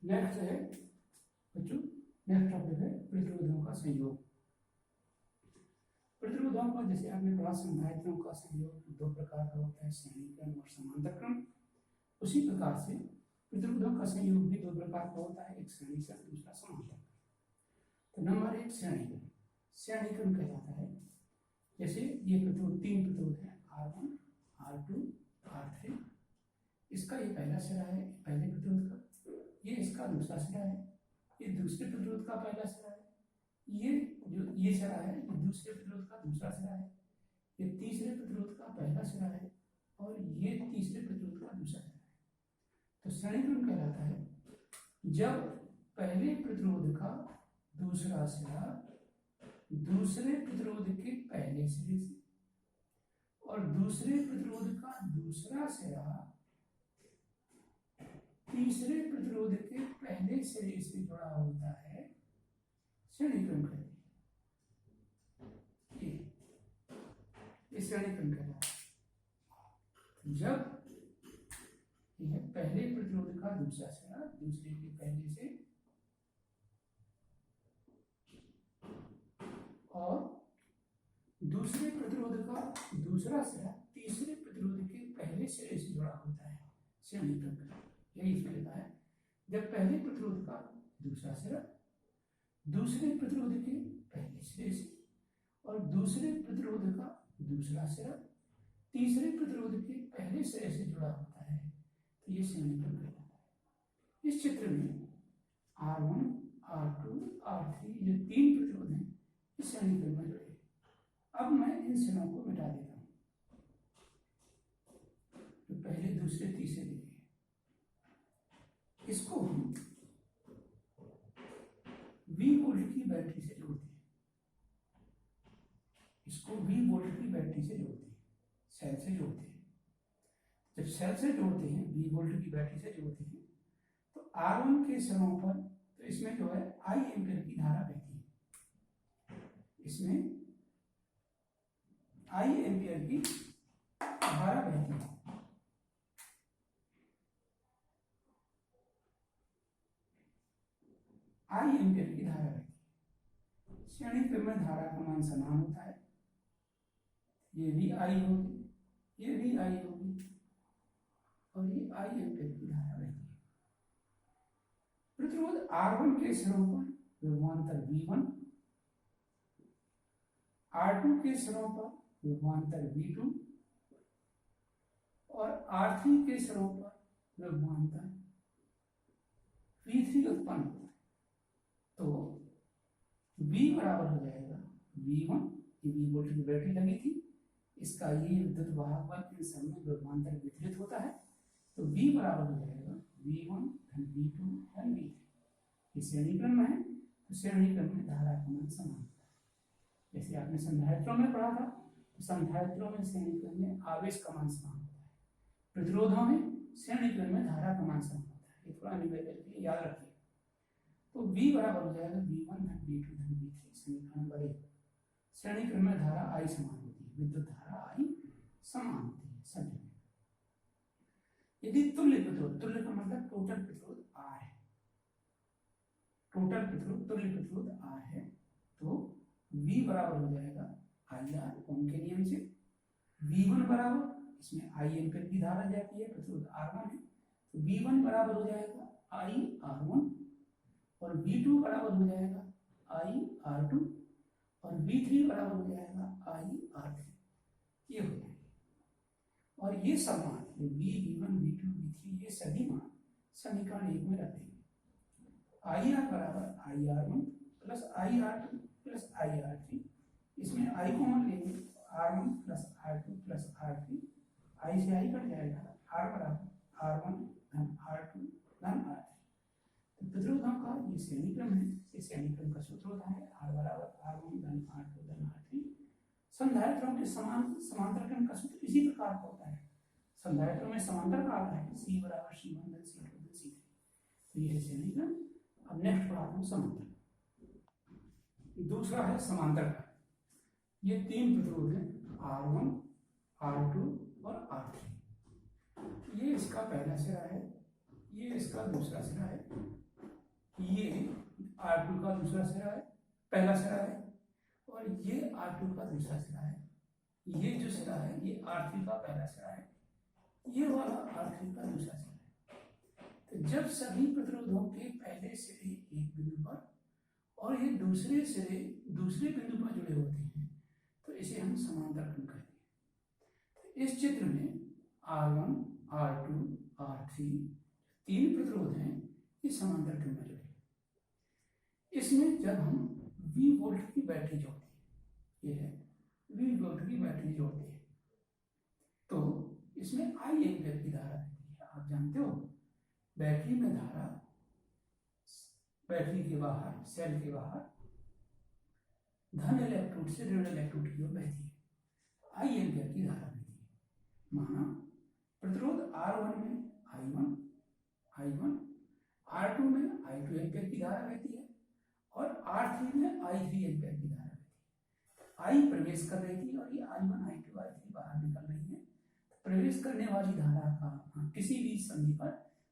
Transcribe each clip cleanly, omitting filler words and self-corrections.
Next है बच्चों, next topic है प्रतिरोधों का संयोग। प्रतिरोधों का जैसे आपने पढ़ा संधारित्रों का संयोग दो प्रकार का होता है, श्रेणी क्रम और समांतर क्रम। उसी प्रकार से प्रतिरोधों का संयोग भी दो प्रकार का होता है, एक श्रेणी क्रम दूसरा समांतर क्रम। तो नंबर एक श्रेणी क्रम। श्रेणी क्रम कहलाता है जैसे ये प्रतिरोध तीन प्रतिरोध है R1 R2 R3। इसका ये पहला सिरा है पहले प्रतिरोध का, ये इसका दूसरा सिरा है, ये दूसरे प्रतिरोध का पहला सिरा है, ये जो ये सिरा है ये दूसरे प्रतिरोध का दूसरा सिरा है, ये तीसरे प्रतिरोध का पहला सिरा है और ये तीसरे प्रतिरोध का दूसरा सिरा है। तो श्रेणी क्रम कहलाता है जब पहले प्रतिरोध का दूसरा सिरा दूसरे प्रतिरोध के पहले सिरे से और दूसरे प्रतिरोध का दूसरा सिरा तीसरे प्रतिरोध के पहले सिरे से जुड़ा होता है, श्रेणी क्रम कहते हैं। ये श्रेणी क्रम कहलाता है जब यह पहले प्रतिरोध का दूसरा सिरा दूसरे के पहले से और दूसरे प्रतिरोध का दूसरा सिरा तीसरे प्रतिरोध के पहले सिरे से जुड़ा होता है, श्रेणी क्रम कहलाता है। यही इसमें लिखा है जब पहले प्रतिरोध का दूसरा सिरा दूसरे प्रतिरोध के पहले सिरे से और दूसरे प्रतिरोध का दूसरा सिरा तीसरे प्रतिरोध के पहले सिरे से जुड़ा होता है, तो ये श्रेणी क्रम कहलाता है। इस चित्र में R1 R2 R3 जो तीन प्रतिरोध हैं इस श्रेणी क्रम में जुड़े। अब मैं इन सिरों को मिटा देता हूं, तो पहले दूसरे तीसरे दिए इसको हम V वोल्ट की बैटरी से जोड़ते हैं, इसको V वोल्ट की बैटरी से जोड़ते हैं, सेल से जोड़ते हैं। जब सेल से जोड़ते हैं V वोल्ट की बैटरी से जोड़ते हैं तो R1 के सिरों पर तो इसमें जो है I एम्पीयर की धारा बहती है, इसमें I एम्पीयर की धारा बहती है। I एम्पीयर की धारा रहती है। श्रेणी क्रम में धारा का मान समान होता है, ये भी I होगी ये भी I होगी और ये I एम्पीयर की धारा रहती है। प्रतिरोध R1 के सिरों पर विभवांतर V1, R2 के सिरों पर विभवांतर V2 और R3 के सिरों पर विभवांतर V3 उत्पन्न होता है। तो V बराबर हो जाएगा V1, ये V वोल्ट की बैटरी लगी थी, इसका ये विद्युत वाहक बल इन सब में विभवांतर वितरित होता है, तो V बराबर हो जाएगा V1 धन V2 धन V3। ये श्रेणी क्रम में है तो श्रेणी क्रम में धारा का मान समान होता है। जैसे आपने संधारित्रों में पढ़ा था तो संधारित्रों में श्रेणी क्रम में आवेश का मान समान होता है, प्रतिरोधों में श्रेणी क्रम में धारा का मान समान होता है। ये थोड़ा निवेदन के लिए याद रखिए। तो V बराबर हो जाएगा V1 धन V2 धन V3 समीकरण नंबर 1। श्रेणी क्रम में धारा I समान होती है, विद्युत धारा I समान होती है सभी में। यदि तुल्य प्रतिरोध, तुल्य का मतलब टोटल प्रतिरोध R है, टोटल प्रतिरोध तुल्य प्रतिरोध R है, तो V बराबर हो जाएगा IR ओम के नियम से। V1 बराबर इसमें I एम्पीयर की धारा जाती है, प्रतिरोध R1 है, तो V1 बराबर हो जाएगा I R1 और V2 बराबर हो जाएगा I R2 और V3 बराबर हो जाएगा I R3। ये हो जाएगा और ये सब मान V1 V2 V3 ये सभी मान समीकरण 1 में रख देंगे। IR बराबर IR1 plus IR2 plus IR3, इसमें I को मान लेंगे R1 plus R2 plus R3, I से I कट जाएगा, R बराबर R1 धन R2 धन R3। प्रतिरोधों का ये श्रेणी क्रम है, इस श्रेणी क्रम का सूत्र होता है R बराबर R1 धन R2 धन R3। संधारित्रों के समांतर क्रम का सूत्र इसी प्रकार का होता है। संधारित्रों में समांतर का आता है C बराबर C1 धन C2 धन C3। तो ये है श्रेणी क्रम। अब नेक्स्ट पढ़ाता हूँ समांतर। दूसरा है समांतर क्रम। ये तीन प्रतिरोध हैं R1 R2 और R3। ये इसका पहला सिरा है, ये इसका दूसरा सिरा है, ये R2 का दूसरा सिरा है, पहला सिरा है, और ये R2 का दूसरा सिरा है। ये जो सिरा है ये R3 का पहला सिरा है, ये वाला R3 का दूसरा सिरा है। तो जब सभी प्रतिरोधों के पहले सिरे एक बिंदु पर और ये दूसरे सिरे दूसरे बिंदु पर जुड़े होते हैं तो इसे हम समांतर क्रम कहते हैं। तो इस चित्र में R1, R2, R3 तीन प्रतिरोध हैं, ये समांतर क्रम में जुड़े। इसमें जब हम V वोल्ट की बैटरी जोड़ते हैं, ये है V वोल्ट की बैटरी जोड़ते हैं, तो इसमें I एम्पीयर की धारा रहती है। आप जानते हो बैटरी में धारा बैटरी के बाहर, सेल के बाहर धन इलेक्ट्रोड से ऋण इलेक्ट्रोड की ओर बहती है, I एम्पीयर की धारा बहती है। माना प्रतिरोध R1 में I1, R2 में I2 एम्पीयर की धारा बहती है और R3 में I3 एम्पीयर की धारा बहती है। I प्रवेश कर रही थी और ये I1, I2, I3 बाहर निकल रही है। प्रवेश करने वाली धारा का किसी भी संधि पर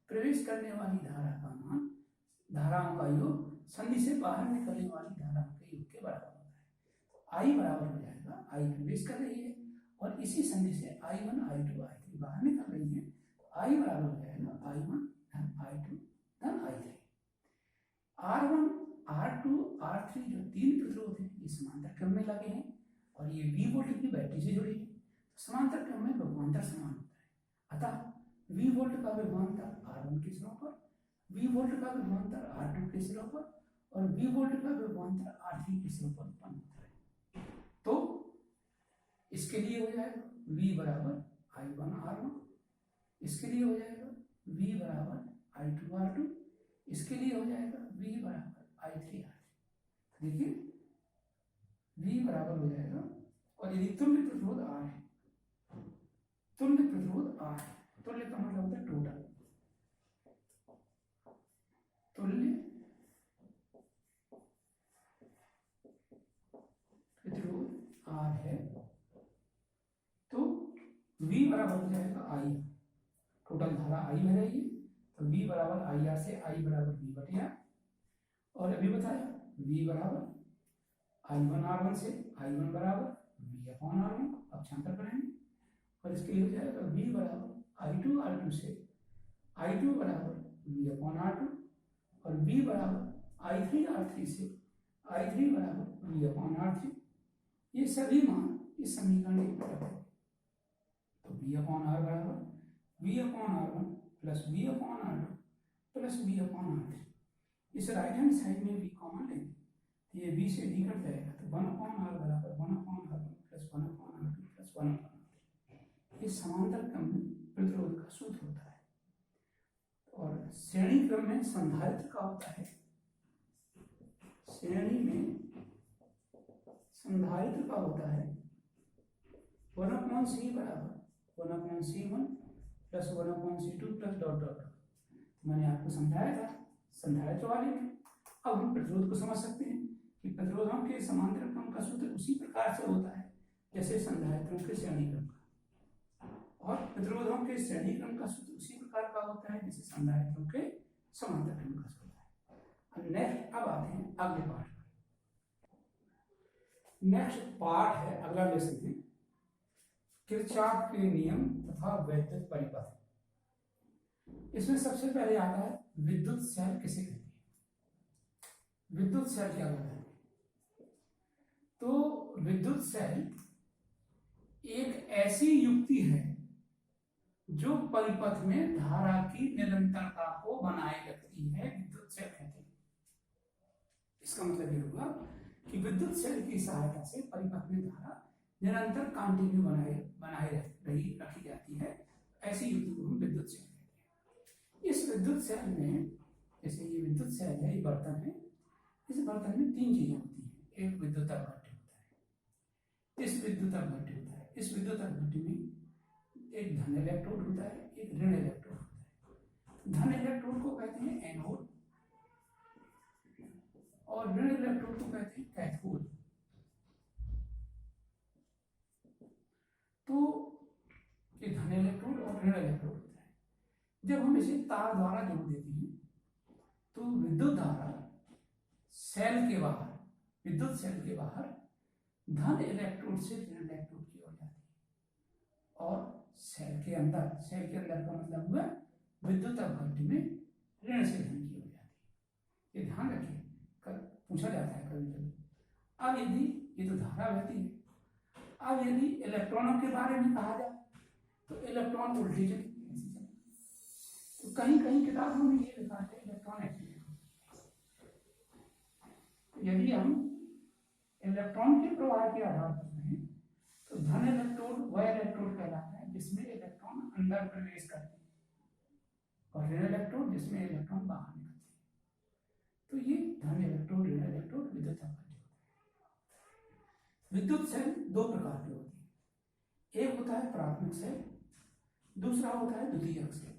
प्रवेश करने वाली धारा का मान धाराओं का योग संधि से बाहर निकलने वाली धाराओं के योग के बराबर होता है। I बराबर हो जाएगा, I प्रवेश कर रही है और इसी संधि से I1, I2, I3 बाहर निकल रही है, I बराबर हो जाएगा I1 धन I2 धन I3। R1, R2, R3 जो तीन प्रतिरोध हैं ये समांतर क्रम में लगे हैं और ये V वोल्ट की बैटरी से जुड़े हैं, तो समांतर क्रम में विभवांतर समान होता है। अतः V वोल्ट का विभवांतर R1 के सिरों पर, V वोल्ट का विभवांतर R2 के सिरों पर और V वोल्ट का विभवांतर R3 के सिरों पर उत्पन्न होता है। तो इसके लिए हो जाएगा V बराबर I1 R1, इसके लिए हो जाएगा V बराबर I2 R2, इसके लिए हो जाएगा V बराबर I3 R3। देखिए V बराबर हो जाएगा, और यदि तुल्य प्रतिरोध R है, तुल्य प्रतिरोध R है, तुल्य का मतलब होता है टोटल, तुल्य प्रतिरोध R है तो V बराबर हो जाएगा I, टोटल धारा I है रहेगी, तो V बराबर IR से I बराबर V बटे R, और अभी बताया V बराबर I1 R1 से I1 बराबर V अपॉन R1, अब छांतर करेंगे और इसके लिए हो जाएगा V बराबर I2 R2 से I2 बराबर V अपॉन R2 और V बराबर I3 R3 से I3 बराबर V अपॉन R3। ये सभी मान इस समीकरण में उपलब्ध है, तो V अपॉन R बराबर V upon R1 plus V upon R2 plus V upon R3। इस राइट हैंड साइड में V कॉमन लेंगे, ये V से D कट जाएगा, तो 1 अपॉन R बराबर 1 upon R1 plus 1 upon R2 plus 1 upon R3। ये समांतर क्रम में प्रतिरोध का सूत्र होता है। और श्रेणी क्रम में संधारित्र का होता है, श्रेणी में संधारित्र का होता है 1 अपॉन C बराबर 1 upon C1 plus 1 upon C2 plus dot dot dot. मैंने आपको समझाया था संधारित्र वाले में। अब हम प्रतिरोध को समझ सकते हैं कि प्रतिरोधों के समांतर क्रम का सूत्र उसी प्रकार से होता है जैसे संधारित्रों के श्रेणी क्रम का, और प्रतिरोधों के श्रेणी क्रम का सूत्र उसी प्रकार का होता है जैसे संधारित्रों के समांतर क्रम का सूत्र है। नेक्स्ट अब आते हैं अगले पाठ पर। नेक्स्ट पार्ट है, अगला लेसन है किरचॉफ के नियम तथा वैद्युत परिपथ। इसमें सबसे पहले आता है विद्युत सेल किसे कहते हैं। विद्युत सेल क्या होता है? तो विद्युत सेल एक ऐसी युक्ति है जो परिपथ में धारा की निरंतरता को बनाए रखती है, विद्युत सेल कहते हैं। इसका मतलब ये होगा कि विद्युत सेल की सहायता से परिपथ में धारा निरंतर कंटिन्यू बनाए रखी जाती है, ऐसी युक्ति को हम विद्युत सेल कहते हैं। इस विद्युत सेल में, जैसे ये विद्युत सेल है, ये बर्तन है, इस बर्तन में तीन चीजें होती हैं। एक विद्युत अपघट्य होता है, इस विद्युत अपघट्य होता है, इस विद्युत अपघट्य में एक धन इलेक्ट्रोड होता है, एक ऋण इलेक्ट्रोड होता है। धन इलेक्ट्रोड को कहते हैं एनोड और ऋण इलेक्ट्रोड को कहते हैं कैथोड। तो ये धन इलेक्ट्रोड और ऋण इलेक्ट्रोड होता है। जब हम इसे तार द्वारा जोड़ देते हैं तो विद्युत धारा सेल के बाहर, विद्युत सेल के बाहर धन इलेक्ट्रोड से ऋण इलेक्ट्रोड की ओर जाती है, और सेल के अंदर का मतलब हुआ विद्युत अपघट्य में ऋण से धन की ओर जाती है। ये ध्यान रखिए, पूछा जाता है कभी कभी। अब यदि ये तो धारा बहती है, अब यदि इलेक्ट्रॉनों के बारे में कहा जाए तो इलेक्ट्रॉन उल्टी चले, तो कहीं कहीं किताबों में ये लिखा है इलेक्ट्रॉन एक्टिविटी। यदि हम इलेक्ट्रॉन के प्रवाह के आधार पर कहें तो धन इलेक्ट्रोड वह इलेक्ट्रोड कहलाता है जिसमें इलेक्ट्रॉन अंदर प्रवेश करते हैं, और ऋण इलेक्ट्रोड जिसमें इलेक्ट्रॉन बाहर निकलते हैं। तो ये धन इलेक्ट्रोड, ऋण इलेक्ट्रोड विद्युत अपघट्य होता है। विद्युत सेल दो प्रकार के होते हैं, एक होता है प्राथमिक सेल, दूसरा होता है द्वितीयक सेल।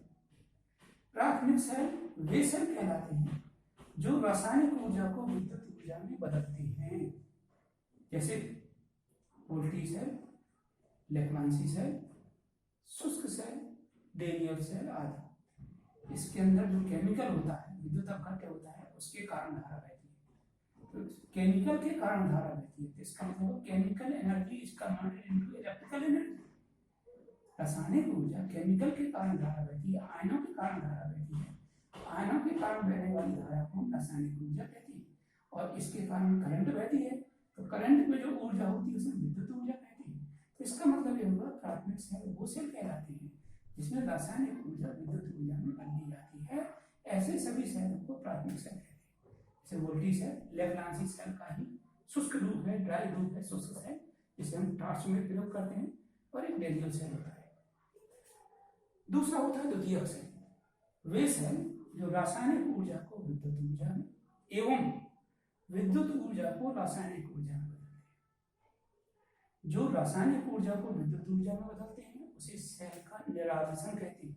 प्राथमिक सेल वे सेल कहलाते हैं जो रासायनिक ऊर्जा को विद्युत ऊर्जा में बदलते हैं, जैसे वोल्टी सेल, लेफ्लांसी सेल, शुष्क सेल, डेनियल सेल आदि। इसके अंदर जो केमिकल होता है, विद्युत अपघट्य होता है, उसके कारण धारा बहती है। तो केमिकल के कारण धारा बहती है, इसका मतलब chemical energy is converted into electrical energy. रासायनिक ऊर्जा केमिकल के कारण धारा बहती है, आयनों के कारण धारा बहती है। आयनों के कारण बहने वाली धारा को रासायनिक ऊर्जा कहती है, और इसके कारण करंट बहती है, तो करंट में जो ऊर्जा होती है उसे विद्युत ऊर्जा कहती है। तो इसका मतलब ये होगा प्राथमिक सेल वो सेल कहलाते हैं जिसमें रासायनिक ऊर्जा विद्युत ऊर्जा में बदली जाती है। ऐसे सभी सेल को प्राथमिक सेल कहते हैं। जैसे वोल्टी सेल लेफ्लांसी सेल का ही शुष्क रूप है, ड्राई रूप है शुष्क सेल, जिसे हम टॉर्च में प्रयोग करते हैं, और एक डेनियल सेल होता है। दूसरा होता है द्वितीयक सेल, वे सेल जो रासायनिक ऊर्जा को विद्युत ऊर्जा में एवं विद्युत ऊर्जा को रासायनिक ऊर्जा में बदलते हैं। जो रासायनिक ऊर्जा को विद्युत ऊर्जा में बदलते हैं उसे सेल का निरावेशन कहते हैं।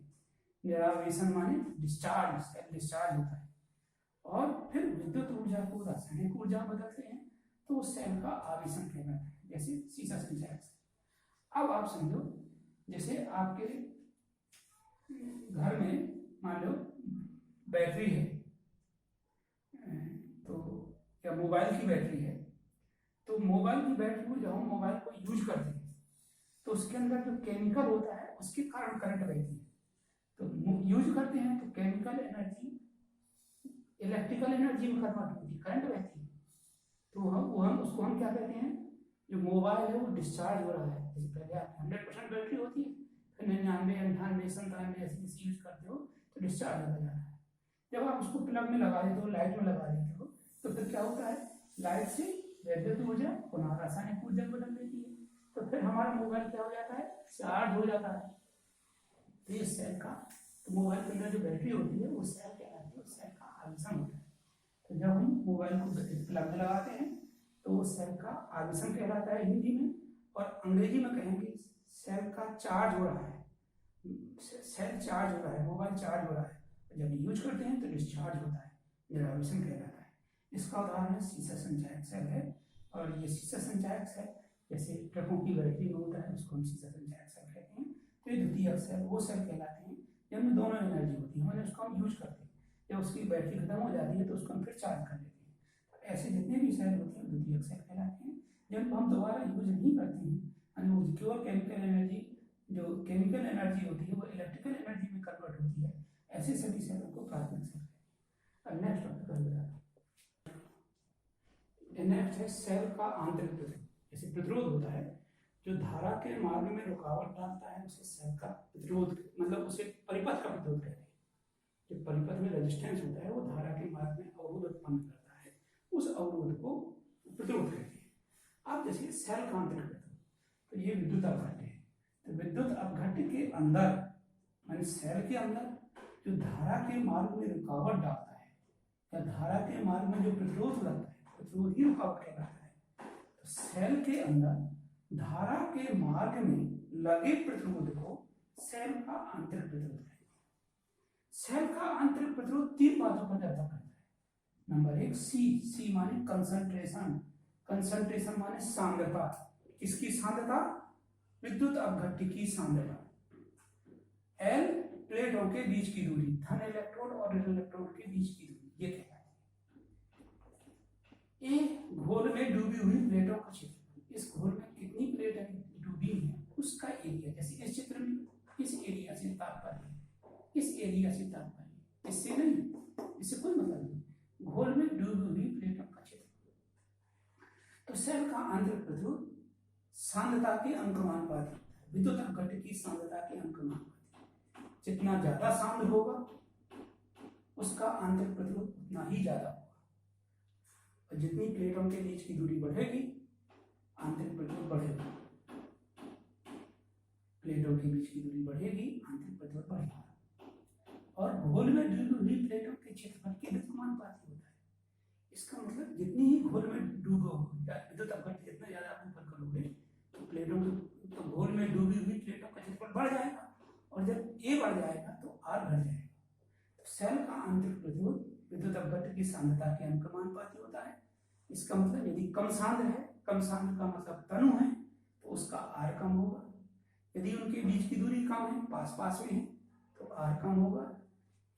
निरावेशन माने डिस्चार्ज, सेल डिस्चार्ज होता है। और फिर विद्युत ऊर्जा को रासायनिक ऊर्जा में बदलते हैं तो सेल का आवेशन कहलाता है, जैसे सीसा संचायक सेल। अब आप समझो, जैसे आपके घर में मान लो बैटरी है, तो या मोबाइल की बैटरी है, तो मोबाइल की बैटरी को जब हम मोबाइल को यूज करते हैं तो उसके अंदर जो केमिकल होता है उसके कारण करंट बहती है। तो यूज करते हैं तो केमिकल एनर्जी इलेक्ट्रिकल एनर्जी में कन्वर्ट होती है, करंट बहती है। तो हम उसको हम क्या कहते हैं, जो मोबाइल है वो डिस्चार्ज हो रहा है। जैसे पहले आप 100% बैटरी होती है, फिर 99, 98, 97 ऐसे यूज करते हो तो डिस्चार्ज होता जा रहा है। जब आप उसको प्लग में लगा देते हो, लाइट में लगा देते हो, तो फिर क्या होता है, लाइट से विद्युत ऊर्जा पुनः रासायनिक ऊर्जा बदल देती है, तो फिर हमारा मोबाइल क्या हो जाता है, चार्ज हो जाता है। तो ये सेल का, तो मोबाइल के अंदर जो बैटरी होती है वो सेल कहलाती है, सेल का आवेशन होता है। तो जब हम मोबाइल को प्लग में लगाते हैं तो वो सेल का आवेशन कहलाता है हिंदी में, और अंग्रेजी में कहेंगे सेल का चार्ज हो रहा है, सेल चार्ज हो रहा है, मोबाइल चार्ज हो रहा है। जब यूज करते हैं तो डिस्चार्ज होता है, निरावेशन कहलाता है। इसका उदाहरण सीसा संचायक सेल है, और ये सीसा संचायक सेल जैसे ट्रकों की बैटरी में होता है, उसको हम सीसा संचायक सेल कहते हैं। तो ये द्वितीयक सेल वो सेल कहलाते हैं जिनमें दोनों एनर्जी होती है, उसको हम यूज करते हैं। जब उसकी बैटरी खत्म हो जाती है तो उसको हम फिर चार्ज कर लेते हैं। तो ऐसे जितने भी सेल होते हैं द्वितीयक सेल कहलाते हैं, जिनको हम दोबारा यूज नहीं करते हैं, यानी वो प्योर केमिकल एनर्जी, जो केमिकल एनर्जी होती है वो इलेक्ट्रिकल एनर्जी में कन्वर्ट होती है। ऐसे सभी सेलों को प्राथमिक सेल कहते हैं। नेक्स्ट टॉपिक कर रहा है, नेक्स्ट है सेल का आंतरिक प्रतिरोध। जैसे प्रतिरोध होता है जो धारा के मार्ग में रुकावट डालता है, उसे सेल का प्रतिरोध, मतलब उसे परिपथ का प्रतिरोध कहते हैं। जो परिपथ में रेजिस्टेंस होता है वो धारा के मार्ग में अवरोध उत्पन्न करता है, उस अवरोध को प्रतिरोध कहते हैं। अब जैसे सेल का आंतरिक प्रतिरोध, तो ये विद्युत अपघट्य है। तो विद्युत अपघट्य के अंदर, माने सेल के अंदर जो धारा के मार्ग में रुकावट डालता है, या धारा के मार्ग में जो प्रतिरोध लगता है, प्रतिरोध ही रुकावट कहलाता है। तो सेल के अंदर धारा के मार्ग में लगे प्रतिरोध को सेल का आंतरिक प्रतिरोध कहते हैं। सेल का आंतरिक प्रतिरोध तीन बातों पर निर्भर करता है। नंबर एक सी माने कंसंट्रेशन, कंसंट्रेशन माने सांद्रता। किसकी सांद्रता, विद्युत अपघट्य की सांद्रता। एल प्लेटों के बीच की दूरी, धन इलेक्ट्रोड और ऋण इलेक्ट्रोड के बीच की दूरी, ये कहलाती है। में डूबी हुई प्लेटों का क्षेत्रफल, इस घोल में कितनी प्लेट है डूबी है उसका एरिया, जैसे इस चित्र में इस एरिया से तात्पर्य, इस एरिया से तात्पर्य, इससे नहीं, इससे कोई मतलब नहीं, घोल में डूबी हुई प्लेटों का क्षेत्रफल। तो सेल का आंतरिक प्रतिरोध सांद्रता के अनुक्रमानुपाती होता है, विद्युत अपघट्ट की सांद्रता के अनुक्रमानुपाती, जितना ज्यादा सांद्र होगा उसका आंतरिक प्रतिरोध उतना ही ज्यादा होगा, और जितनी प्लेटों के बीच की दूरी बढ़ेगी आंतरिक प्रतिरोध बढ़ेगा, प्लेटों के बीच की दूरी बढ़ेगी आंतरिक प्रतिरोध बढ़ेगा। और घोल में डूबी हुई प्लेटों के क्षेत्रफल के अनुपाती होता है, इसका मतलब जितनी ही घोल में डूबो विद्युत अपघट्ट जितना ज्यादा आप ऊपर करोगे तो प्लेटों के, तो घोल में डूबी हुई प्लेटों का क्षेत्रफल बढ़ जाएगा, और जब ए बढ़ जाएगा तो आर घट जाएगा। तो सेल का आंतरिक प्रतिरोध विद्युत अपघट्ट की सांद्रता के अनुक्रमानुपाती होता है। इसका मतलब यदि कम सांद्र है, कम सांद्र का मतलब तनु है, तो उसका आर कम होगा, यदि उनके बीच की दूरी कम है, पास पास में है, तो आर कम होगा,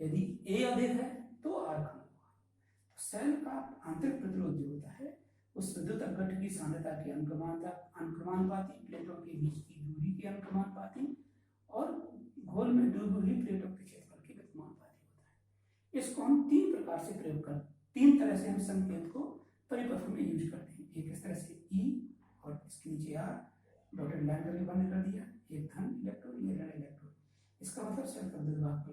यदि ए अधिक है तो आर कम होगा। तो सेल का आंतरिक प्रतिरोध जो होता है उस विद्युत अपघट्ट की सांद्रता के अनुक्रमानुपाती, प्लेटों के बीच की दूरी के अनुक्रमानुपाती और घोल में डूबी हुई प्लेटों के क्षेत्रफल के अनुक्रमानुपाती होता है। इसको हम तीन प्रकार से प्रयोग कर, तीन तरह से हम संकेत को परिपथ में यूज करते हैं। एक इस तरह से ई और इसके नीचे आर डॉटेड लाइन करके बंद कर दिया, एक धन इलेक्ट्रॉन ये ऋण इलेक्ट्रॉन, इसका मतलब सेल का विद्युत भाग